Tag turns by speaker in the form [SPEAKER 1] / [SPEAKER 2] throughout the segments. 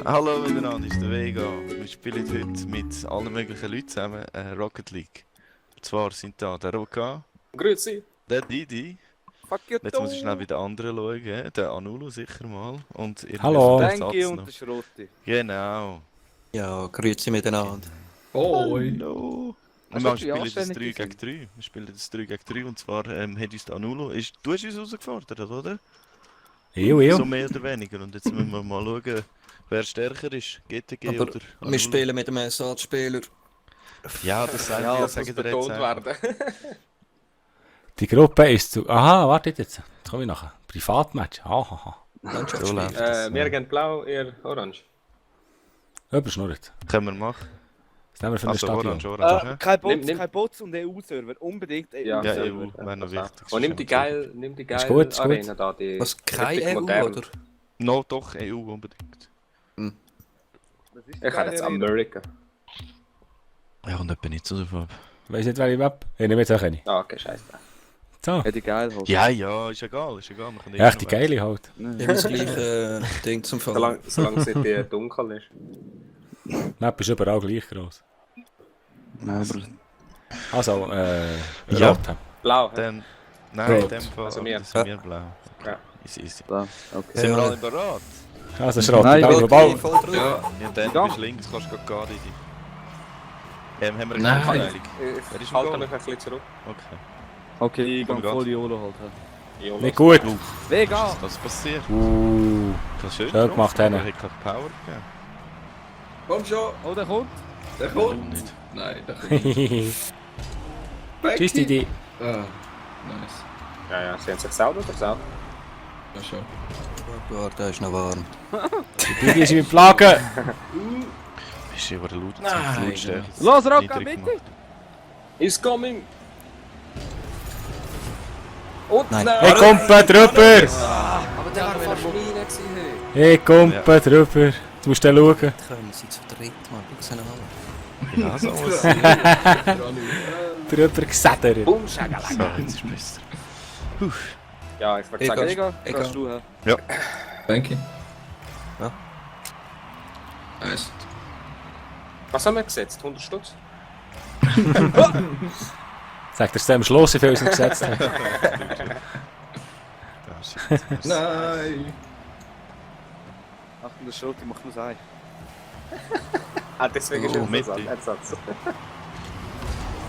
[SPEAKER 1] Hallo miteinander, ist der Vega. Wir spielen heute mit allen möglichen Leuten zusammen Rocket League. Und zwar sind da der Roka,
[SPEAKER 2] Grüezi.
[SPEAKER 1] der Didi.
[SPEAKER 2] Fuck you,
[SPEAKER 1] Jetzt muss ich schnell bei den anderen schauen, der Anulo sicher mal. Und ihr
[SPEAKER 3] Hallo.
[SPEAKER 1] wisst den
[SPEAKER 2] Denki
[SPEAKER 1] Satz
[SPEAKER 2] und
[SPEAKER 1] noch.
[SPEAKER 2] der Schrotti.
[SPEAKER 1] Genau.
[SPEAKER 4] Ja, grüezi miteinander.
[SPEAKER 5] Hoi.
[SPEAKER 1] Hallo.
[SPEAKER 2] Hast
[SPEAKER 1] Wir
[SPEAKER 2] du die
[SPEAKER 1] spielen das 3
[SPEAKER 2] Anständige
[SPEAKER 1] gegen 3. Wir spielen das 3 gegen 3 und zwar hat uns der Anulo... Du hast uns herausgefordert, oder?
[SPEAKER 3] Jo.
[SPEAKER 1] So mehr oder weniger. Und jetzt müssen wir mal schauen, wer stärker ist. GTG
[SPEAKER 4] Aber
[SPEAKER 1] oder Anulo.
[SPEAKER 4] wir spielen mit einem Ersatzspieler.
[SPEAKER 1] Ja, das sagen
[SPEAKER 2] Ja,
[SPEAKER 1] wir,
[SPEAKER 2] das muss
[SPEAKER 1] sagen wir
[SPEAKER 2] betont
[SPEAKER 1] jetzt
[SPEAKER 2] werden.
[SPEAKER 3] Die Gruppe ist zu... Aha, wartet jetzt. Jetzt komme ich nachher. Privatmatch. Hahaha.
[SPEAKER 4] Mannschaftsspiel.
[SPEAKER 1] So läuft das.
[SPEAKER 2] Wir gehen blau, ihr orange.
[SPEAKER 3] Überschnurrt.
[SPEAKER 1] Können wir machen.
[SPEAKER 3] Was nehmen wir für ein
[SPEAKER 1] Also
[SPEAKER 3] Stadion?
[SPEAKER 1] orange, ne?
[SPEAKER 6] Kein Bots,
[SPEAKER 2] Nimm-
[SPEAKER 6] kein Bots und EU-Server. Unbedingt EU-Server.
[SPEAKER 2] Ja,
[SPEAKER 1] Ja,
[SPEAKER 2] sehr
[SPEAKER 1] EU
[SPEAKER 2] gut.
[SPEAKER 1] wäre noch wichtig.
[SPEAKER 2] Und nimm die geile
[SPEAKER 3] Ist gut, ist gut.
[SPEAKER 2] Arena da, die
[SPEAKER 4] Was, kein
[SPEAKER 2] richtig
[SPEAKER 4] EU,
[SPEAKER 2] modern.
[SPEAKER 4] oder?
[SPEAKER 1] No, doch, EU unbedingt.
[SPEAKER 6] Das ist die
[SPEAKER 2] Ich habe jetzt
[SPEAKER 6] geile Arena.
[SPEAKER 2] Amerika.
[SPEAKER 1] Ja, und etwa nicht so davon.
[SPEAKER 3] Weiss nicht, wer ich web. Ich nehme jetzt auch eine.
[SPEAKER 2] Ah, okay, scheiße.
[SPEAKER 3] So.
[SPEAKER 6] Ja, die geil halt.
[SPEAKER 1] Ja, ja, ist egal, ist egal. Wir können
[SPEAKER 3] Ja,
[SPEAKER 1] eh
[SPEAKER 3] echt die
[SPEAKER 1] noch
[SPEAKER 3] geile halt.
[SPEAKER 4] Ich habe das gleiche Ding zum Fall.
[SPEAKER 2] Solange es nicht dunkel ist.
[SPEAKER 3] Die Map ist überall gleich groß. Also,
[SPEAKER 1] Ja.
[SPEAKER 3] rot.
[SPEAKER 2] Blau, hä?
[SPEAKER 1] Dann, nein, in
[SPEAKER 3] Rot.
[SPEAKER 1] dem Fall
[SPEAKER 2] Also wir.
[SPEAKER 1] das sind wir blau.
[SPEAKER 2] Ja.
[SPEAKER 1] Easy.
[SPEAKER 6] Okay.
[SPEAKER 1] Sind wir alle bereit?
[SPEAKER 3] Also, Schrott.
[SPEAKER 6] Nein,
[SPEAKER 3] Bau,
[SPEAKER 6] rot.
[SPEAKER 3] Bau.
[SPEAKER 4] Voll drauf.
[SPEAKER 5] Ja.
[SPEAKER 1] Ja, dann
[SPEAKER 6] Ja.
[SPEAKER 1] bist du links, kannst du gehen, Didi. Haben wir eine
[SPEAKER 5] Nein.
[SPEAKER 1] Verteilung?
[SPEAKER 2] Ich
[SPEAKER 1] ist
[SPEAKER 2] halte
[SPEAKER 1] im
[SPEAKER 2] mich ein bisschen zurück.
[SPEAKER 1] Okay.
[SPEAKER 6] Okay, ich
[SPEAKER 1] Komm,
[SPEAKER 6] gehe voll YOLO halt.
[SPEAKER 2] Jonas.
[SPEAKER 3] Nicht gut.
[SPEAKER 6] Vega!
[SPEAKER 1] Was ist passiert? Das schön
[SPEAKER 3] Schön gemacht,
[SPEAKER 1] aber
[SPEAKER 3] Henne.
[SPEAKER 1] er hat keine Power gegeben.
[SPEAKER 5] Komm schon.
[SPEAKER 6] Oh, der kommt.
[SPEAKER 5] Der
[SPEAKER 1] Warum
[SPEAKER 5] kommt.
[SPEAKER 1] nicht?
[SPEAKER 5] Nein, der kommt nicht.
[SPEAKER 3] Tschüss, Didi.
[SPEAKER 5] Ah, nice.
[SPEAKER 2] Ja, ja, sie haben sich selber versaut.
[SPEAKER 5] Ja, schon.
[SPEAKER 4] Ja, der ist noch warm.
[SPEAKER 3] Didi ist im Plagen.
[SPEAKER 1] Bist du aber laut
[SPEAKER 5] Nein,
[SPEAKER 1] Lautstärke.
[SPEAKER 6] Los, Rocker,
[SPEAKER 1] niedrig
[SPEAKER 6] bitte!
[SPEAKER 1] gemacht.
[SPEAKER 2] Is coming! Und
[SPEAKER 4] Nein.
[SPEAKER 3] Ich komme drüber.
[SPEAKER 2] Aber der war fast meine gewesen.
[SPEAKER 3] Ich komme drüber. Jetzt musst du schauen.
[SPEAKER 4] Können sie zu dritt, Mann. Schau sie an.
[SPEAKER 1] Ja, so was.
[SPEAKER 3] Drüber gesedert.
[SPEAKER 2] Boom, Schagala.
[SPEAKER 1] So, jetzt ist besser.
[SPEAKER 2] Ja, ich würde
[SPEAKER 4] Egal.
[SPEAKER 2] sagen,
[SPEAKER 6] Vega,
[SPEAKER 4] Egal.
[SPEAKER 6] kannst du her.
[SPEAKER 5] Danke.
[SPEAKER 4] Ja.
[SPEAKER 5] Nice.
[SPEAKER 2] was haben wir gesetzt? 100 Stutz?
[SPEAKER 3] Sagt er es am Schluss, wie viel uns gesetzt haben.
[SPEAKER 1] Ja, shit.
[SPEAKER 5] Nein.
[SPEAKER 6] Achtung, der Schrotti macht nur sein.
[SPEAKER 2] Ah, deswegen ist
[SPEAKER 1] Oh,
[SPEAKER 2] es
[SPEAKER 1] Mitte.
[SPEAKER 2] ein Ersatz.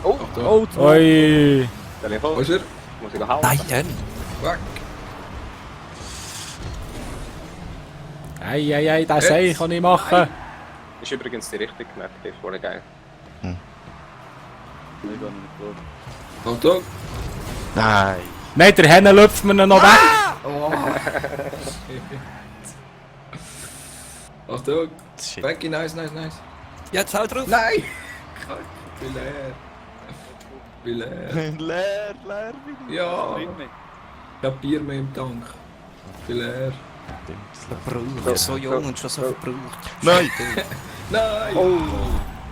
[SPEAKER 2] Oh,
[SPEAKER 5] Achtung.
[SPEAKER 6] Oh, zwei.
[SPEAKER 3] Oi.
[SPEAKER 2] der Level.
[SPEAKER 5] Wo ist er?
[SPEAKER 2] Muss ich hauen?
[SPEAKER 4] Nein!
[SPEAKER 5] Fuck.
[SPEAKER 3] Ei, das Ei kann ich machen.
[SPEAKER 2] Ist übrigens die richtige Map, die ist voll geil.
[SPEAKER 6] Vega nicht gut.
[SPEAKER 5] Achtung.
[SPEAKER 1] Nein.
[SPEAKER 3] Nein, der Henne läuft mir noch weg.
[SPEAKER 5] Oh. Achtung.
[SPEAKER 1] Shit.
[SPEAKER 5] Becky, nice.
[SPEAKER 4] Jetzt hau drauf!
[SPEAKER 5] Nein. Ich bin leer. Ich bin leer.
[SPEAKER 1] leer.
[SPEAKER 5] Ja.
[SPEAKER 6] Bring mich.
[SPEAKER 5] Ich hab Bier mehr im Tank. Ich bin leer.
[SPEAKER 4] Verbraucht. So jung und schon so verbraucht.
[SPEAKER 1] Nein.
[SPEAKER 5] Nein.
[SPEAKER 2] Oh,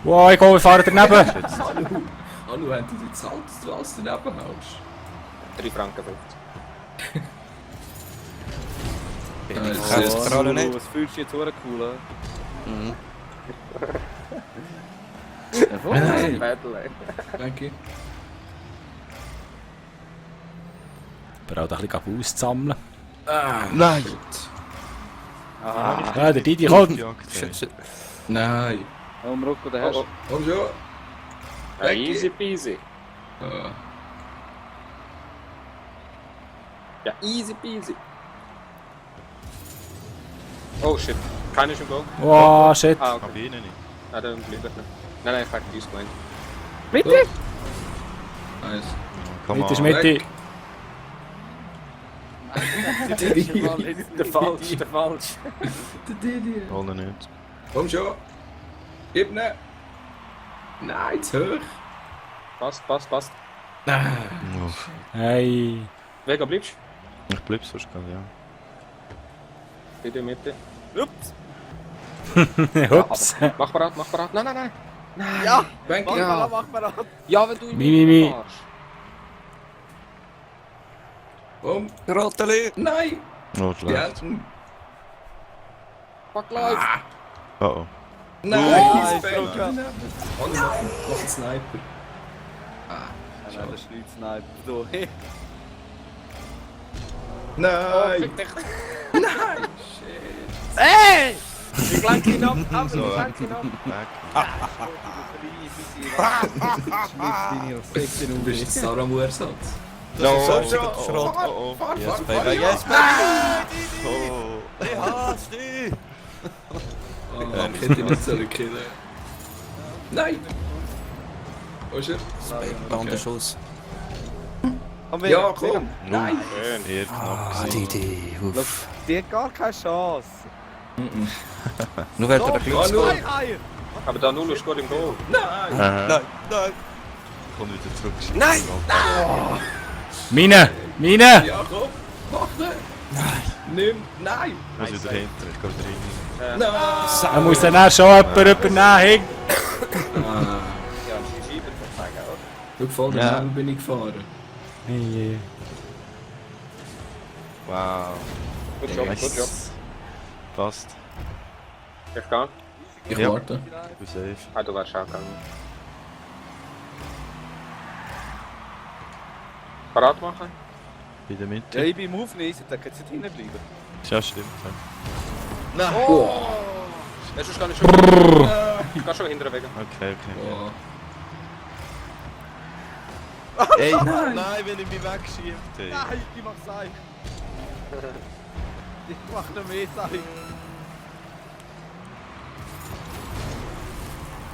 [SPEAKER 3] Wow, ich komme, wir fahren daneben.
[SPEAKER 5] Anu, wenn du die zahlt, dass du alles daneben haust.
[SPEAKER 2] 3 Franken 50.
[SPEAKER 5] Nice.
[SPEAKER 4] kann es gerade nicht.
[SPEAKER 6] Was fühlst du jetzt auch cool?
[SPEAKER 4] Mhm.
[SPEAKER 5] Nein.
[SPEAKER 2] Battle, ey.
[SPEAKER 5] Danke.
[SPEAKER 3] Aber auch ein bisschen auszusammeln.
[SPEAKER 1] Nein.
[SPEAKER 3] Ja, der Didi kommt.
[SPEAKER 4] Scheiße.
[SPEAKER 5] Nein.
[SPEAKER 6] Oh, Rocco, der hast
[SPEAKER 2] Oh,
[SPEAKER 5] Komm schon.
[SPEAKER 2] ja, easy peasy.
[SPEAKER 5] Ah.
[SPEAKER 2] Ja, easy peasy. Oh shit, keiner ist im Go.
[SPEAKER 3] Wow, shit.
[SPEAKER 2] Ah, okay.
[SPEAKER 1] Aber ich nicht.
[SPEAKER 2] Ah, dann bleibt er nicht. Nein, ich hab dies gemeint.
[SPEAKER 6] Bitte?
[SPEAKER 5] Nice.
[SPEAKER 1] Komm
[SPEAKER 3] Mitte ist
[SPEAKER 1] on.
[SPEAKER 3] Mitte.
[SPEAKER 6] Der falsch, der falsch.
[SPEAKER 5] Der Didi.
[SPEAKER 1] Hol ihn nicht.
[SPEAKER 5] Komm schon. Gib ne. Nein, zu hoch.
[SPEAKER 2] Passt.
[SPEAKER 5] Nein.
[SPEAKER 1] Uff.
[SPEAKER 3] Hey.
[SPEAKER 2] Vega, bleibst
[SPEAKER 1] Ich bleib sonst gerade, ja.
[SPEAKER 2] du? In der Mitte.
[SPEAKER 6] Ups.
[SPEAKER 3] Ups.
[SPEAKER 2] Mach parat. Nein.
[SPEAKER 6] Ja!
[SPEAKER 5] Benki.
[SPEAKER 6] Mach mal an!
[SPEAKER 2] Ja, wenn du in
[SPEAKER 3] Mi.
[SPEAKER 2] fahrst.
[SPEAKER 5] Komm.
[SPEAKER 4] Roteli!
[SPEAKER 5] Nein.
[SPEAKER 1] Oh, schlecht.
[SPEAKER 5] Gelten.
[SPEAKER 2] Fuck live!
[SPEAKER 1] Oh oh.
[SPEAKER 5] Nein.
[SPEAKER 6] Nein,
[SPEAKER 5] Sven.
[SPEAKER 6] Drucker.
[SPEAKER 5] Alle machen einen Sniper.
[SPEAKER 6] Nein, das ist nicht Sniper. Du, hey.
[SPEAKER 5] Nein.
[SPEAKER 2] Fick dich!
[SPEAKER 5] Nein.
[SPEAKER 6] Hey! Ich lenke ihn ab, aber
[SPEAKER 1] So.
[SPEAKER 6] ich lenke ihn ab.
[SPEAKER 1] Weg.
[SPEAKER 5] Du bist jetzt Sarah Ersatz.
[SPEAKER 1] No,
[SPEAKER 5] So,
[SPEAKER 1] Schrott. Oh oh.
[SPEAKER 5] Fahr,
[SPEAKER 1] Yes,
[SPEAKER 5] fahr,
[SPEAKER 1] baby.
[SPEAKER 5] fahr.
[SPEAKER 1] Yes, baby. Oh. Ich hasse dich.
[SPEAKER 5] Ich hätte ihn nicht sollen killen. Nein. Wo ist er?
[SPEAKER 4] Bandenschuss.
[SPEAKER 5] Ja, komm.
[SPEAKER 1] Nein.
[SPEAKER 2] Schön.
[SPEAKER 1] Eher knapp
[SPEAKER 4] Ah,
[SPEAKER 1] gewesen.
[SPEAKER 4] die Idee. Uff.
[SPEAKER 6] Die hat gar keine Chance.
[SPEAKER 4] Nur wird er ein
[SPEAKER 5] Ah,
[SPEAKER 4] Glück.
[SPEAKER 5] nur.
[SPEAKER 6] Nein, Eier!
[SPEAKER 2] Aber da null ist gut im Goal.
[SPEAKER 5] Nein.
[SPEAKER 1] Nein. Kommt wieder zurück.
[SPEAKER 4] Nein.
[SPEAKER 3] Mine!
[SPEAKER 5] Ja, komm. Mach den. Nein. Nimm. Nein.
[SPEAKER 1] Ich muss wieder hinter. Ich gehe wieder hin.
[SPEAKER 5] Nein.
[SPEAKER 3] Er muss dann auch schon jemand übernehmen.
[SPEAKER 5] Ah.
[SPEAKER 2] Ja, die Scheibe zeigen, oder?
[SPEAKER 5] Schau, voll
[SPEAKER 1] Ja.
[SPEAKER 5] daneben bin ich gefahren.
[SPEAKER 1] Wow.
[SPEAKER 2] Gut Job, gut Job.
[SPEAKER 1] Nice. Passt.
[SPEAKER 2] Ich gehe.
[SPEAKER 5] Ich
[SPEAKER 1] Ja.
[SPEAKER 5] warte.
[SPEAKER 1] Ich bin safe.
[SPEAKER 2] Ah, du wärst auch gegangen. Parat machen?
[SPEAKER 1] Bei der
[SPEAKER 6] Ja,
[SPEAKER 1] Mitte.
[SPEAKER 6] ich bin im Aufnehmen, da kannst du nicht hinten bleiben.
[SPEAKER 1] Ja, stimmt.
[SPEAKER 2] Nein! Oh! Das ist gar nicht schon. Ich kann schon hinterher weg.
[SPEAKER 1] Okay, okay.
[SPEAKER 5] Oh.
[SPEAKER 1] Ey, nein, wenn ich mich wegschiebt. Ey.
[SPEAKER 6] Nein, ich mach's Seich. Ich mach noch mehr Seich.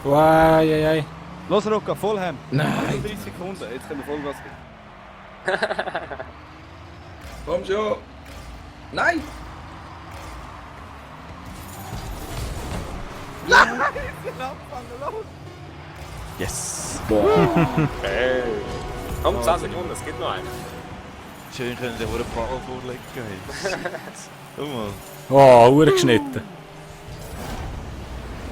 [SPEAKER 3] Wow, ja, ja.
[SPEAKER 6] Los, Rucka, Vollham.
[SPEAKER 5] Nein.
[SPEAKER 6] 30 Sekunden, jetzt können wir Vollgas geben.
[SPEAKER 5] Komm schon. Nein.
[SPEAKER 1] Yes.
[SPEAKER 2] Hey! Komm, 10 Sekunden, es gibt noch einen.
[SPEAKER 1] Schön können wir den Ball vorlegen. Hey. Schau mal.
[SPEAKER 3] Oh, Uhr geschnitten.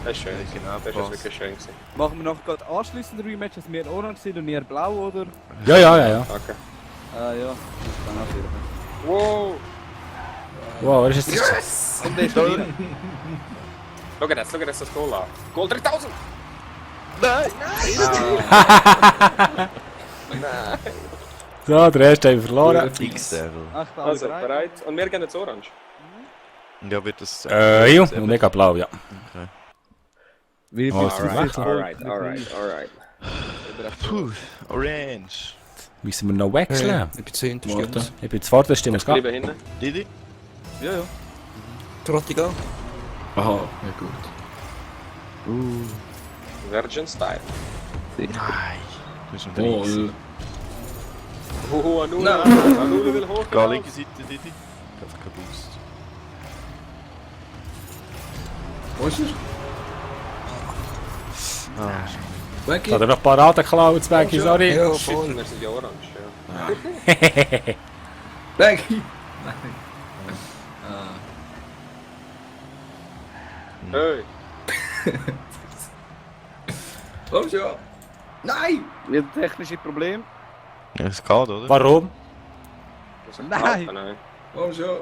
[SPEAKER 2] Das ist schön.
[SPEAKER 1] Ja, genau,
[SPEAKER 2] Das ist
[SPEAKER 1] passt.
[SPEAKER 2] wirklich schön gewesen.
[SPEAKER 6] Machen wir noch gerade anschliessend Rematch, dass wir orange sind und ihr blau, oder?
[SPEAKER 3] Ja, ja, ja, ja.
[SPEAKER 2] Okay.
[SPEAKER 6] Ah ja, dann auch wieder.
[SPEAKER 2] Wow!
[SPEAKER 3] Wow, was ist das?
[SPEAKER 5] Yes.
[SPEAKER 6] Und der ist drin.
[SPEAKER 2] Schau dir das Goal an. Goal 3000!
[SPEAKER 3] So, der erste haben wir verloren.
[SPEAKER 1] X-Level.
[SPEAKER 6] Ach, da
[SPEAKER 2] Also,
[SPEAKER 6] bereit.
[SPEAKER 2] bereit? Und wir gehen jetzt orange.
[SPEAKER 1] Ja, wird das...
[SPEAKER 3] Ja, und ich blau, ja.
[SPEAKER 6] Wie
[SPEAKER 3] Oh,
[SPEAKER 6] bist du
[SPEAKER 3] alright,
[SPEAKER 6] jetzt
[SPEAKER 2] alright.
[SPEAKER 1] Puh, Orange.
[SPEAKER 3] Müssen wir noch wechseln?
[SPEAKER 4] Ich bin zu hinten,
[SPEAKER 5] Warte.
[SPEAKER 4] Jungs.
[SPEAKER 3] Ich bin zuvorderst, ich muss
[SPEAKER 2] Jetzt
[SPEAKER 3] gehen.
[SPEAKER 2] bleiben hinten.
[SPEAKER 1] Didi?
[SPEAKER 6] Ja, ja.
[SPEAKER 4] Trotti, go.
[SPEAKER 5] Aha, ja gut.
[SPEAKER 2] Virgin Style.
[SPEAKER 1] Nein. Du bist um 30.
[SPEAKER 5] Wohl.
[SPEAKER 2] Anula.
[SPEAKER 5] Nein.
[SPEAKER 2] Anula will hoch.
[SPEAKER 1] Geh linke Seite, Didi. Ich hab keinen Boost.
[SPEAKER 5] Wo ist er?
[SPEAKER 1] Ah,
[SPEAKER 5] Becky.
[SPEAKER 3] Hat er noch Paraden geklaut, Becky, sorry.
[SPEAKER 4] Ja,
[SPEAKER 2] Shit,
[SPEAKER 4] voll.
[SPEAKER 2] wir sind ja orange. Ja.
[SPEAKER 5] Becky.
[SPEAKER 2] Hey!
[SPEAKER 5] Komm schon. Nein.
[SPEAKER 6] Wir haben technische Probleme.
[SPEAKER 1] ja, es geht, oder?
[SPEAKER 3] Warum?
[SPEAKER 2] Das ist
[SPEAKER 6] Nein.
[SPEAKER 2] knapp, nein.
[SPEAKER 5] Komm schon.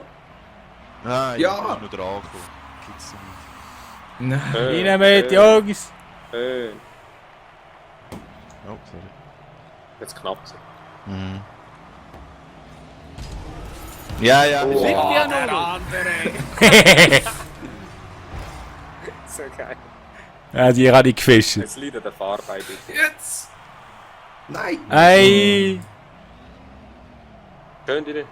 [SPEAKER 1] Nein,
[SPEAKER 5] Ja.
[SPEAKER 1] ich bin nur dran gekommen. Gibt's nicht.
[SPEAKER 5] Nein.
[SPEAKER 2] Hey,
[SPEAKER 3] Rein mit,
[SPEAKER 2] hey,
[SPEAKER 3] Jungs.
[SPEAKER 2] hey.
[SPEAKER 1] Oh, sorry.
[SPEAKER 2] Jetzt knapp.
[SPEAKER 1] Mhm. Ja, ja.
[SPEAKER 2] Oh.
[SPEAKER 1] ich-
[SPEAKER 2] So geil.
[SPEAKER 3] Ja, die habe ich gefischt.
[SPEAKER 2] Jetzt leidet der Fahrbein.
[SPEAKER 5] Jetzt. Nein.
[SPEAKER 3] Hey!
[SPEAKER 2] Schön, Didi.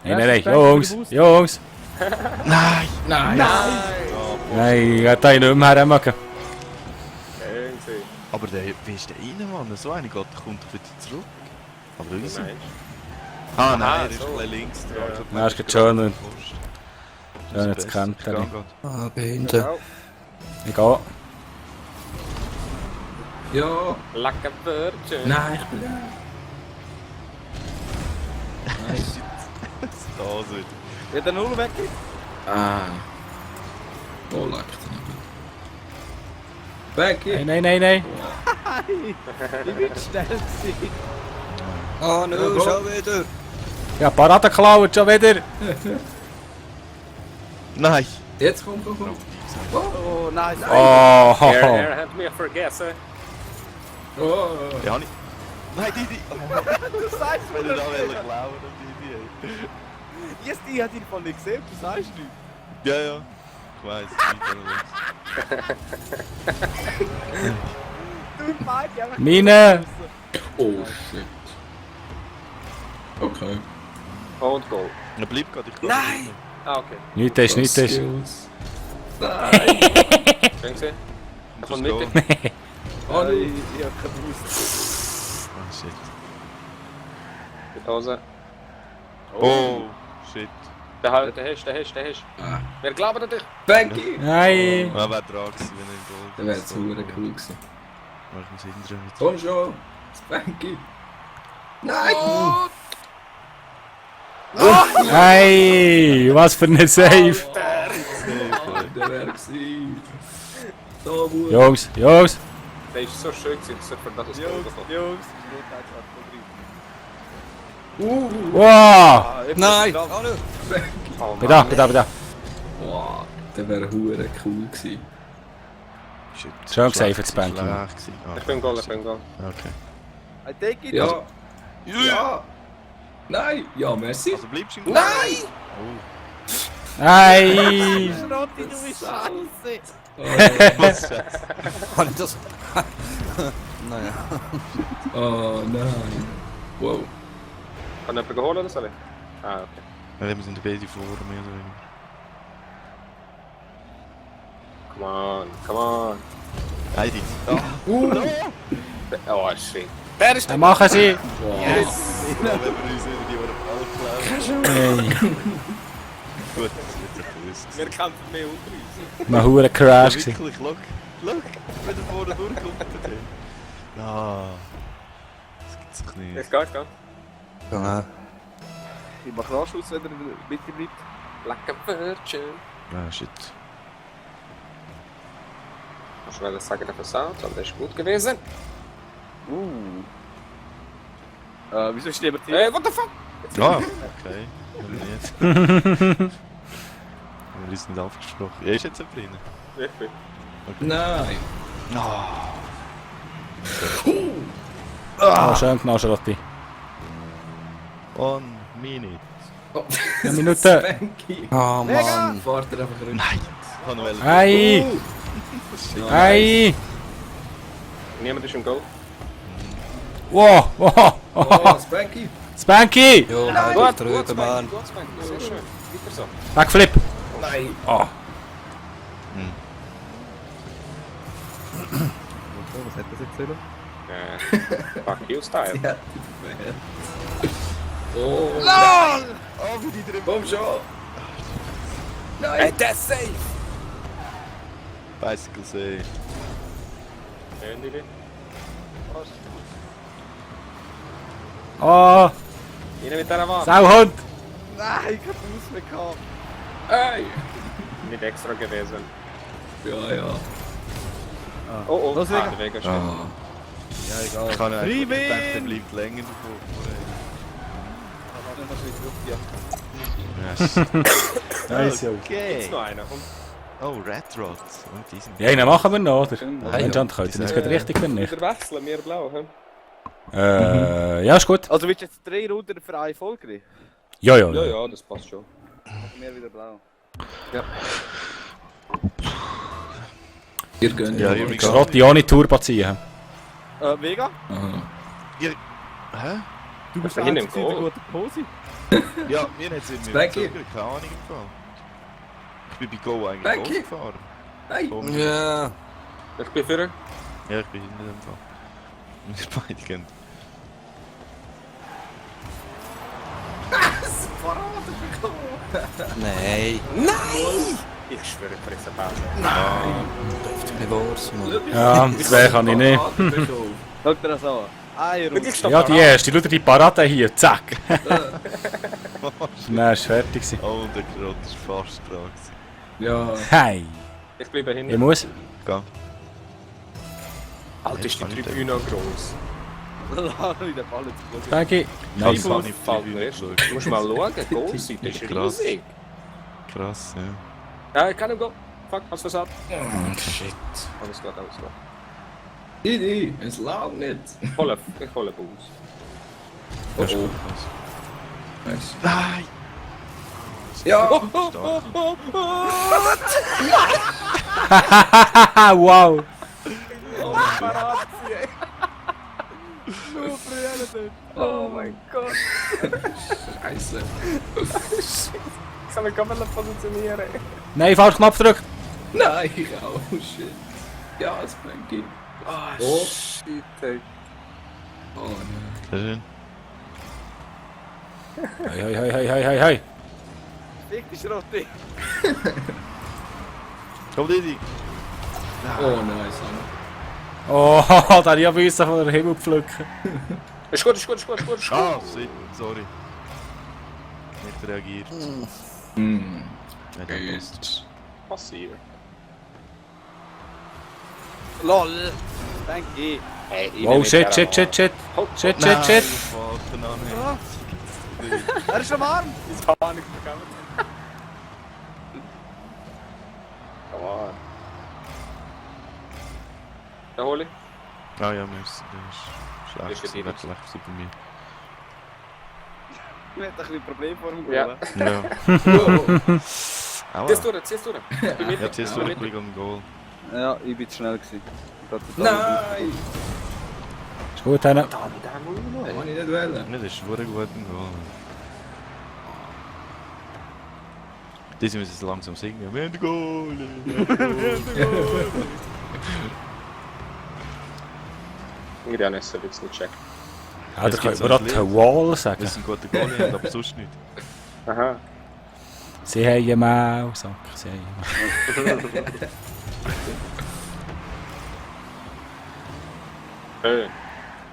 [SPEAKER 3] Nein, nein, nein, Jungs, Jungs.
[SPEAKER 1] Nein!
[SPEAKER 5] Nein.
[SPEAKER 3] Nein, ich kann nicht mehr hermachen.
[SPEAKER 2] Schön gewesen.
[SPEAKER 1] Aber der, wie ist der rein, Mann? So eine geht, der kommt doch wieder zurück. Aber
[SPEAKER 2] Wie
[SPEAKER 1] easy.
[SPEAKER 2] meinst
[SPEAKER 1] Ah, nein,
[SPEAKER 2] Ah,
[SPEAKER 1] er ist
[SPEAKER 2] so.
[SPEAKER 1] ein bisschen links dran.
[SPEAKER 2] Ja.
[SPEAKER 1] Ich glaub,
[SPEAKER 3] Ja, ist
[SPEAKER 1] der
[SPEAKER 3] gerade schön.
[SPEAKER 1] gerade
[SPEAKER 3] Ja,
[SPEAKER 1] das
[SPEAKER 3] jetzt
[SPEAKER 1] Beste.
[SPEAKER 3] kennt er
[SPEAKER 1] Ich
[SPEAKER 3] ihn.
[SPEAKER 1] gehe gerade.
[SPEAKER 4] Ah, bin
[SPEAKER 2] du?
[SPEAKER 4] hinten.
[SPEAKER 2] Ja.
[SPEAKER 3] Ich gehe.
[SPEAKER 5] Ja.
[SPEAKER 2] Lecker Virgin.
[SPEAKER 5] Nein, ich bin da. Nice.
[SPEAKER 1] Da so wieder.
[SPEAKER 6] Ja, der Null weg.
[SPEAKER 5] Ah. Oh, leck den Becky!
[SPEAKER 3] Nein, nein, nein.
[SPEAKER 6] Ich bin schnell gewesen.
[SPEAKER 4] Oh, no,
[SPEAKER 5] Ja,
[SPEAKER 4] schon wieder.
[SPEAKER 3] Ja, Parade geklaut, schon wieder.
[SPEAKER 1] Nein!
[SPEAKER 5] Jetzt komm.
[SPEAKER 6] Oh, nice.
[SPEAKER 3] Oh,
[SPEAKER 2] Er hat mich vergessen.
[SPEAKER 5] Oh.
[SPEAKER 1] Ja, nicht. Nein, die!
[SPEAKER 6] Du sagst
[SPEAKER 1] Wenn
[SPEAKER 6] mir
[SPEAKER 1] du da
[SPEAKER 6] das
[SPEAKER 1] will
[SPEAKER 6] nicht.
[SPEAKER 1] klauen, die Idee.
[SPEAKER 6] Yes, die hat ihn voll nicht gesehen, du sagst nichts.
[SPEAKER 1] Ja, ja. Ich weiss,
[SPEAKER 6] Du Mike, einfach...
[SPEAKER 3] Meine.
[SPEAKER 5] Oh shit. Okay.
[SPEAKER 2] Und Goal.
[SPEAKER 1] Er bleibt gerade, ich glaube.
[SPEAKER 4] Nein!
[SPEAKER 2] Ah, okay.
[SPEAKER 3] Nichts ist, nichts ist.
[SPEAKER 5] Skills.
[SPEAKER 2] Schön gesehen.
[SPEAKER 1] Das
[SPEAKER 2] Von
[SPEAKER 1] Goal.
[SPEAKER 2] Mitte.
[SPEAKER 5] Oh,
[SPEAKER 6] Ich hab keinen Boost.
[SPEAKER 1] Ah, shit.
[SPEAKER 2] Mit Hose.
[SPEAKER 1] Oh, shit.
[SPEAKER 2] Der hast.
[SPEAKER 5] Ah.
[SPEAKER 2] Wer glaubt an dich?
[SPEAKER 5] Becky!
[SPEAKER 3] Nein.
[SPEAKER 1] Er wäre dran gewesen, wenn er im Goal
[SPEAKER 5] Das wäre jetzt cool gewesen.
[SPEAKER 1] Mach ich uns hindern mit.
[SPEAKER 5] Komm schon! Becky! Nein!
[SPEAKER 3] Hey, was für ein Save.
[SPEAKER 5] Der wäre gewesen. Da, Bruder.
[SPEAKER 3] Jungs, Jungs.
[SPEAKER 2] Der ist so schön gewesen, dass er für das Goal
[SPEAKER 6] Jungs,
[SPEAKER 2] bekommt.
[SPEAKER 6] Jungs.
[SPEAKER 3] Wow.
[SPEAKER 4] Nein!
[SPEAKER 6] Oh,
[SPEAKER 4] Oh, no.
[SPEAKER 2] Oh,
[SPEAKER 3] Bei da, bei da, bei da.
[SPEAKER 5] Wow, der wäre hure cool gewesen.
[SPEAKER 1] Shit.
[SPEAKER 3] Schön
[SPEAKER 1] Schlecht
[SPEAKER 3] gesaved, das
[SPEAKER 1] gewesen,
[SPEAKER 3] Bänkchen.
[SPEAKER 1] schlecht gewesen. Ah,
[SPEAKER 2] Ich bin im Goal, ich bin im Goal.
[SPEAKER 1] Okay.
[SPEAKER 6] I take it.
[SPEAKER 5] Ja! Ja! Nein! Ja, merci!
[SPEAKER 1] Also bleibst du im Goal?
[SPEAKER 5] Nein!
[SPEAKER 1] Oh.
[SPEAKER 3] Hey.
[SPEAKER 6] Schrotti, du bist scheiße.
[SPEAKER 1] Was Scheiße.
[SPEAKER 4] Kann ich das? Naja.
[SPEAKER 5] Oh nein! Wow!
[SPEAKER 2] Kann jemand holen oder soll ich? Ah, okay.
[SPEAKER 1] Ja, wir sind beide vor, mehr oder weniger.
[SPEAKER 2] Come on.
[SPEAKER 1] Heidi.
[SPEAKER 2] Oh, shit.
[SPEAKER 3] Dann machen sie.
[SPEAKER 5] Wow!
[SPEAKER 1] Wenn wir uns über die Ball klauen.
[SPEAKER 3] Hey.
[SPEAKER 1] Gut, das wird sich gewusst.
[SPEAKER 2] Wir kämpfen mehr unter uns.
[SPEAKER 3] Mal hure Crash gewesen.
[SPEAKER 1] Wirklich, look, wenn er vorne durchkommt. Ah. Das gibt's doch nicht.
[SPEAKER 2] Jetzt geht.
[SPEAKER 4] Ja.
[SPEAKER 6] Ich mach Nachschuss, wenn er mit ihm bleibt.
[SPEAKER 2] Lecker Virgin.
[SPEAKER 1] Ah, shit.
[SPEAKER 2] Ich wollte sagen, der Versand, aber der ist gut gewesen.
[SPEAKER 6] Wieso stehen wir hier?
[SPEAKER 2] Hey, what the fuck?
[SPEAKER 1] Ah, okay. Warum nicht? Wir sind nicht aufgesprochen. Ja, ist jetzt jemand drin?
[SPEAKER 2] Ich bin.
[SPEAKER 5] Nein!
[SPEAKER 3] Oh, schön genau, Charlotte.
[SPEAKER 1] 1 minute.
[SPEAKER 5] Oh,
[SPEAKER 3] Eine Minute.
[SPEAKER 5] Becky!
[SPEAKER 4] Oh, Mann.
[SPEAKER 5] Fahrt er einfach runter.
[SPEAKER 1] Nein! Ich kann noch welchen.
[SPEAKER 3] Hey. Hey.
[SPEAKER 2] Niemand ist im Goal.
[SPEAKER 3] Wow, wow.
[SPEAKER 5] Oh, Becky!
[SPEAKER 3] Spanky.
[SPEAKER 4] Jo, halt
[SPEAKER 2] Gut,
[SPEAKER 4] dich drüber, Mann.
[SPEAKER 2] Gut, Spanky, sehr schön. Weiter so.
[SPEAKER 3] Backflip.
[SPEAKER 5] Nein!
[SPEAKER 3] Oh.
[SPEAKER 6] Was hat das jetzt sollen?
[SPEAKER 2] Fuck you style.
[SPEAKER 5] Ja, oh! Nein!
[SPEAKER 1] Oh, wie die drin.
[SPEAKER 5] Komm schon! Nein!
[SPEAKER 4] Das safe!
[SPEAKER 1] Bicycle See.
[SPEAKER 2] Schön, Lili.
[SPEAKER 3] Oh.
[SPEAKER 2] Rein mit dieser Wand.
[SPEAKER 3] Sauhund.
[SPEAKER 6] Nein, ich hab Boost mehr gehabt.
[SPEAKER 5] Hey!
[SPEAKER 2] Nicht extra gewesen.
[SPEAKER 5] Ja, ja.
[SPEAKER 2] Oh, oh.
[SPEAKER 6] Los,
[SPEAKER 2] Ah,
[SPEAKER 6] Vega.
[SPEAKER 2] der Weg ist
[SPEAKER 1] Ah.
[SPEAKER 6] Ja, egal.
[SPEAKER 1] Ich kann eigentlich
[SPEAKER 6] Riemen!
[SPEAKER 1] gedacht, der bleibt länger davor. Yes.
[SPEAKER 3] Nice,
[SPEAKER 1] Okay.
[SPEAKER 2] Jetzt noch einer. Und
[SPEAKER 1] Oh, Red Rod. Und diesen.
[SPEAKER 3] Ja, einen machen wir noch, oder?
[SPEAKER 1] ja.
[SPEAKER 3] Anscheinend könnt ihr das geht richtig, wenn nicht.
[SPEAKER 2] wieder wechseln, wir blau. Hm?
[SPEAKER 3] Ja, ist gut.
[SPEAKER 6] Also willst du jetzt 3 Runden für eine Folge nehmen?
[SPEAKER 3] Ja, ja.
[SPEAKER 2] Ja, ja, das passt schon.
[SPEAKER 6] Mehr wieder blau.
[SPEAKER 5] Ihr gönnt
[SPEAKER 1] Ja,
[SPEAKER 5] ja,
[SPEAKER 1] hier
[SPEAKER 5] ja.
[SPEAKER 1] wir
[SPEAKER 3] Schrotti ohne Turbo ziehen.
[SPEAKER 6] Vega?
[SPEAKER 5] Aha.
[SPEAKER 1] Hä?
[SPEAKER 6] Du bist
[SPEAKER 2] Ich
[SPEAKER 6] der
[SPEAKER 2] bin im
[SPEAKER 6] Einzige in der
[SPEAKER 2] Goal.
[SPEAKER 6] guten Pose.
[SPEAKER 1] Ja, wir haben jetzt irgendwie
[SPEAKER 5] Becky.
[SPEAKER 1] gezögert, keine Ahnung im Fall. Ich bin bei Go eigentlich
[SPEAKER 5] Becky.
[SPEAKER 1] gefahren.
[SPEAKER 5] Nein!
[SPEAKER 1] Komisch.
[SPEAKER 4] Ja.
[SPEAKER 2] Ich bin für.
[SPEAKER 1] Ja, ich bin hinter dem Fall. Wir beide gehen.
[SPEAKER 4] Nein.
[SPEAKER 2] Ich schwöre, ich fresse Bälle.
[SPEAKER 4] Ein Wurst, Mann.
[SPEAKER 3] Ja, zwei kann ich nicht.
[SPEAKER 6] Schau dir das an. Eine Runde.
[SPEAKER 3] Ja, die erste. Schau dir die Parade hier. Zack. Nein, ist fertig gewesen.
[SPEAKER 1] Oh, der Grot ist fast dran.
[SPEAKER 5] Ja,
[SPEAKER 3] Hey.
[SPEAKER 2] Ich bleibe
[SPEAKER 3] Ich
[SPEAKER 2] hinten.
[SPEAKER 3] muss.
[SPEAKER 1] Geh.
[SPEAKER 2] Alter, ist die Tribüne noch gross.
[SPEAKER 6] Lass mich den Ball jetzt.
[SPEAKER 3] Danke.
[SPEAKER 1] Nein,
[SPEAKER 3] Nice.
[SPEAKER 1] kann ich
[SPEAKER 2] Fällt mir erst. Du musst mal schauen, Goalseite ist
[SPEAKER 1] Krass.
[SPEAKER 2] riesig.
[SPEAKER 1] Krass, ja.
[SPEAKER 2] Ja, ich kann ihm gehen. Fuck, hast du versagt?
[SPEAKER 5] Shit.
[SPEAKER 2] Alles gut, alles gut.
[SPEAKER 5] Nee, es läuft nicht.
[SPEAKER 2] Ich hole Bus.
[SPEAKER 5] Oh,
[SPEAKER 1] Das ist
[SPEAKER 5] oh.
[SPEAKER 1] gut.
[SPEAKER 5] Nice.
[SPEAKER 1] Nein!
[SPEAKER 5] Ja!
[SPEAKER 3] Haha, wow.
[SPEAKER 2] Oh mein Gott.
[SPEAKER 5] Scheiße.
[SPEAKER 2] Ich kann mich gar nicht positionieren.
[SPEAKER 3] Nein, falsch Knopf drücken.
[SPEAKER 5] Nein, oh shit. Ja, es bringt. Oh.
[SPEAKER 2] Shit, ey.
[SPEAKER 5] Oh nein.
[SPEAKER 1] Sehr schön.
[SPEAKER 3] Hei, hei, hei, hei, hei, hei.
[SPEAKER 6] Fick die Schrotte.
[SPEAKER 1] Komm, Didi!
[SPEAKER 5] Oh nein, Sonne.
[SPEAKER 3] Oh, da habe ich ja Büsse von der Himmel pflücken.
[SPEAKER 2] Ist gut, ist gut, ist gut, ist gut. Ist gut.
[SPEAKER 1] Ah, sorry. Nicht reagiert.
[SPEAKER 5] Hm.
[SPEAKER 1] Nicht angepasst.
[SPEAKER 2] Passiert.
[SPEAKER 6] LOL. Danke.
[SPEAKER 2] Hey,
[SPEAKER 3] Oh, shit, shit, shit, shit. Shit, shit, shit.
[SPEAKER 1] Warte an,
[SPEAKER 6] Er ist schon warm.
[SPEAKER 2] Ich habe nicht bekommen. Come on. Da hole ich.
[SPEAKER 1] Ah ja, müssen. Das ist
[SPEAKER 2] Ist
[SPEAKER 1] schlecht.
[SPEAKER 2] ja
[SPEAKER 1] Das wäre schlecht bei mir.
[SPEAKER 6] Wir hatten ein bisschen Problem vor dem
[SPEAKER 2] Ja.
[SPEAKER 6] Goal.
[SPEAKER 1] Ja. Aua.
[SPEAKER 2] Zieh's durch, zieh's durch. Bei mir.
[SPEAKER 1] Ja, ziehst du einen Blick am Goal.
[SPEAKER 6] Ja, ich bin zu schnell gewesen. Ich hab total
[SPEAKER 5] Nein!
[SPEAKER 3] Ist gut, Hannah.
[SPEAKER 2] Da mit dem
[SPEAKER 5] Das kann ich nicht wählen.
[SPEAKER 1] Nicht, das ist ein guter Goal. Die müssen jetzt langsam singen. Wir haben den Goal!
[SPEAKER 2] Ich habe es nicht checken.
[SPEAKER 3] Ja, da können wir gerade eine Wall sagen.
[SPEAKER 1] Das ist ein guter Goal, aber sonst nicht.
[SPEAKER 2] Aha.
[SPEAKER 3] Sie haben einen Maulsack. Sie haben einen Maulsack.
[SPEAKER 2] Hey.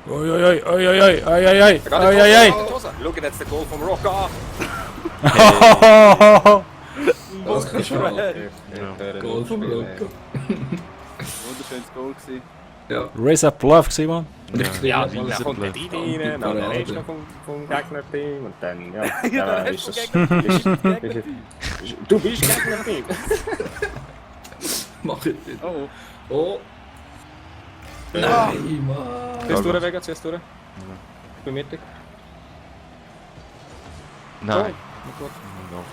[SPEAKER 3] Oi, oi, oi, oi, oi, oi, oi, oi, oi, oi, oi, oi.
[SPEAKER 2] Look at that's the goal from Rocca.
[SPEAKER 5] Das kann schon. Goal vom
[SPEAKER 2] Loco.
[SPEAKER 5] Loco.
[SPEAKER 6] Wunderschönes Goal gewesen.
[SPEAKER 5] Ja.
[SPEAKER 3] Raise up Bluff gewesen, Mann.
[SPEAKER 2] Ja,
[SPEAKER 1] wie
[SPEAKER 2] dann
[SPEAKER 1] ist
[SPEAKER 2] kommt der
[SPEAKER 1] er
[SPEAKER 2] Didi rein, dann der Rest noch vom Gegnerteam und dann, ja,
[SPEAKER 6] Ja,
[SPEAKER 2] ist
[SPEAKER 6] das
[SPEAKER 2] es.
[SPEAKER 6] ist Gegner.
[SPEAKER 2] Du bist Gegnerteam.
[SPEAKER 5] Mach ich nicht.
[SPEAKER 6] Oh,
[SPEAKER 5] Oh. Nein, Mann.
[SPEAKER 2] Ziehst du durch, Vega, ziehst du durch. Ich bin mittig.
[SPEAKER 1] Nein. No!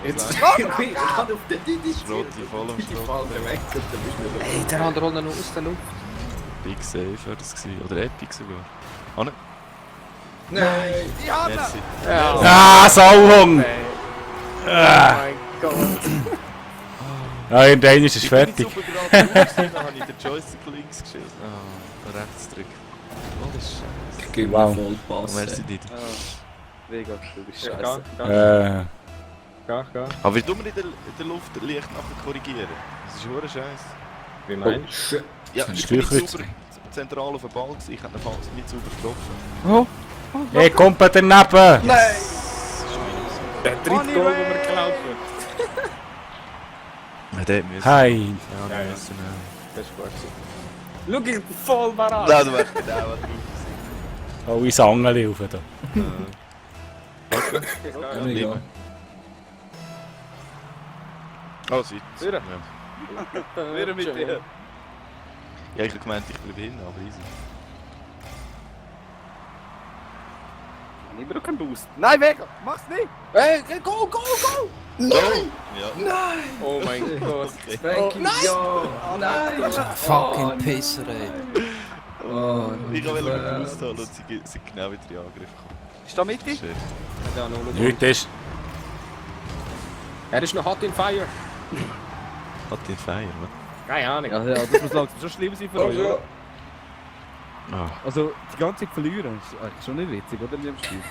[SPEAKER 5] Jetzt ich kann auf den Didi
[SPEAKER 1] Schrotti, voll am
[SPEAKER 5] Die
[SPEAKER 1] Schrott.
[SPEAKER 5] Falle weg und dann bist du
[SPEAKER 2] Ey, der andere rollt noch aus der Luft.
[SPEAKER 1] Big Save war das gewesen. Oder Epic sogar. Ah ne?
[SPEAKER 5] Nein!
[SPEAKER 6] ja,
[SPEAKER 1] Merci.
[SPEAKER 2] Ja.
[SPEAKER 3] Ah, Sauhung!
[SPEAKER 2] Oh mein Gott.
[SPEAKER 3] Ja, irgendeiner ist
[SPEAKER 1] Ich bin nicht
[SPEAKER 3] fertig.
[SPEAKER 1] super gerade drauf, dann habe ich den Joystick links geschossen. Ah, rechts drücken. Oh, das ist scheiße.
[SPEAKER 5] Gib
[SPEAKER 3] Wow.
[SPEAKER 5] mir voll
[SPEAKER 1] Oh,
[SPEAKER 5] Pass.
[SPEAKER 1] merci, Didi.
[SPEAKER 6] Mega, du bist
[SPEAKER 2] Ja,
[SPEAKER 6] scheiße.
[SPEAKER 2] geh.
[SPEAKER 1] Aber wie tun wir in der Luft leicht nachher korrigieren? Das ist hure scheiße.
[SPEAKER 2] Wie
[SPEAKER 5] Oh,
[SPEAKER 2] meinst
[SPEAKER 5] shit.
[SPEAKER 1] Ja,
[SPEAKER 3] Das
[SPEAKER 1] ich
[SPEAKER 3] ist
[SPEAKER 1] bin nicht
[SPEAKER 3] Streichholz.
[SPEAKER 1] sauber zentral auf den Ball gewesen. Ich habe den Ball nicht sauber getroffen.
[SPEAKER 3] Hey, kommt daneben!
[SPEAKER 2] du? Der dritte Goal, den wir geklaut wird.
[SPEAKER 1] Ja, der müssen.
[SPEAKER 3] Hi!
[SPEAKER 1] Ja, der müssen.
[SPEAKER 2] Das ist gut. Schau, ich bin voll parat.
[SPEAKER 1] Nein, du wärst mit auch drauf
[SPEAKER 3] Oh, ich Sangeli rauf da.
[SPEAKER 5] Ja, mega.
[SPEAKER 1] Oh, Seite.
[SPEAKER 6] Wieder?
[SPEAKER 1] Ja.
[SPEAKER 6] Wieder mit dir.
[SPEAKER 1] Ja, ich habe gemeint, ich bleibe hin, aber easy.
[SPEAKER 6] Ich brauche keinen Boost. Nein, Vega, mach's nicht.
[SPEAKER 2] Hey, go!
[SPEAKER 1] Nein! Ja.
[SPEAKER 2] Oh mein Gott.
[SPEAKER 5] Frankie, ja! Nein!
[SPEAKER 4] Fucking Pisser, ey.
[SPEAKER 5] Oh,
[SPEAKER 1] Ich wollte einen Boost holen und sie sind genau wieder in Angriff gekommen.
[SPEAKER 6] Ist da mit dir?
[SPEAKER 1] Schön.
[SPEAKER 2] Ja, noch
[SPEAKER 3] Nichts ist.
[SPEAKER 2] Er ist noch hot in fire.
[SPEAKER 1] Hat den Feier, was?
[SPEAKER 2] Keine Ahnung.
[SPEAKER 6] Ja, das muss langsam schon schlimm sein für
[SPEAKER 5] Oh,
[SPEAKER 6] euch.
[SPEAKER 5] ja.
[SPEAKER 1] Ah.
[SPEAKER 6] Also, die ganze Zeit verlieren, ist eigentlich schon nicht witzig, oder? In dem Spiel.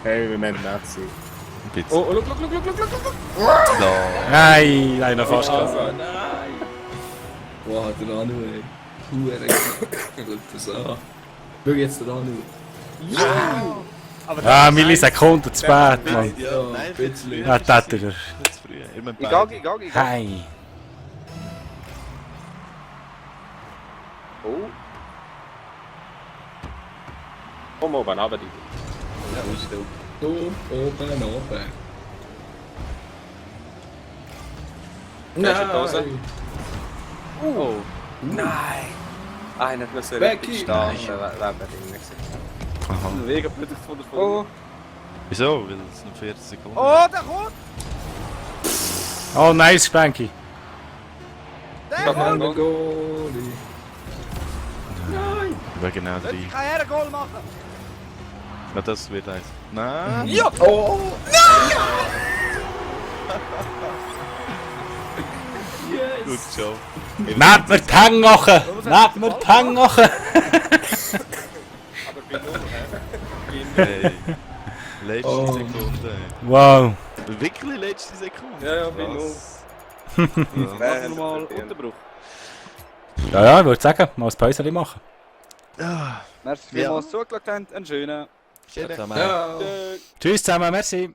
[SPEAKER 2] Hey, wir müssen nicht sein.
[SPEAKER 1] Ein bisschen.
[SPEAKER 2] Oh, look.
[SPEAKER 1] No.
[SPEAKER 3] Nein, einer fast gehabt.
[SPEAKER 5] Also, nein! Boah, der Anu, ey. Huere. Schau das an. Schau jetzt den Anu.
[SPEAKER 3] Ah, Millisekunden zu spät,
[SPEAKER 1] Nein,
[SPEAKER 3] Mann.
[SPEAKER 1] ja, nein,
[SPEAKER 5] ein bisschen.
[SPEAKER 3] Ja, das ist er.
[SPEAKER 1] Nicht zu früh. Ihr müsst
[SPEAKER 6] Ich
[SPEAKER 1] beide.
[SPEAKER 6] gehe.
[SPEAKER 3] Hi!
[SPEAKER 2] Oh. Komm oben, runter, die.
[SPEAKER 5] Oben.
[SPEAKER 2] Wer ist in die Hose?
[SPEAKER 6] Oh.
[SPEAKER 2] Ah, nicht mehr so
[SPEAKER 5] Becky.
[SPEAKER 2] richtig stark. Wäre drin gewesen.
[SPEAKER 1] Aha.
[SPEAKER 6] Mega plötzlich von der
[SPEAKER 2] Oh.
[SPEAKER 1] Wieso? Weil es noch 40 Sekunden.
[SPEAKER 6] Oh, der kommt!
[SPEAKER 3] Oh, nice, Spanky.
[SPEAKER 6] Der
[SPEAKER 2] Stopp,
[SPEAKER 6] kommt!
[SPEAKER 2] Stopp.
[SPEAKER 5] Goalie.
[SPEAKER 1] Wäre genau
[SPEAKER 6] Jetzt
[SPEAKER 1] drei.
[SPEAKER 6] kann er ein Goal machen!
[SPEAKER 1] Ja, das wird eins. Nein!
[SPEAKER 6] Ja!
[SPEAKER 5] Oh!
[SPEAKER 1] Gut Job.
[SPEAKER 3] Nehmt mir die Hänge machen! Nehmt mir die Hänge machen!
[SPEAKER 2] Aber bei 0,
[SPEAKER 1] Hey. Letzte
[SPEAKER 5] Oh.
[SPEAKER 1] Sekunde.
[SPEAKER 3] Wow.
[SPEAKER 1] Wirklich letzte Sekunde?
[SPEAKER 2] Ja, ja, bei
[SPEAKER 1] Was?
[SPEAKER 6] Machen wir mal Unterbruch.
[SPEAKER 3] Ja, ja, ich würde sagen, mal ein Päuschen machen.
[SPEAKER 1] Ah,
[SPEAKER 6] Merci
[SPEAKER 1] Ja.
[SPEAKER 6] vielmals zugeschaut habt. Einen schönen.
[SPEAKER 1] schön.
[SPEAKER 5] Ja.
[SPEAKER 3] Tschüss zusammen, merci.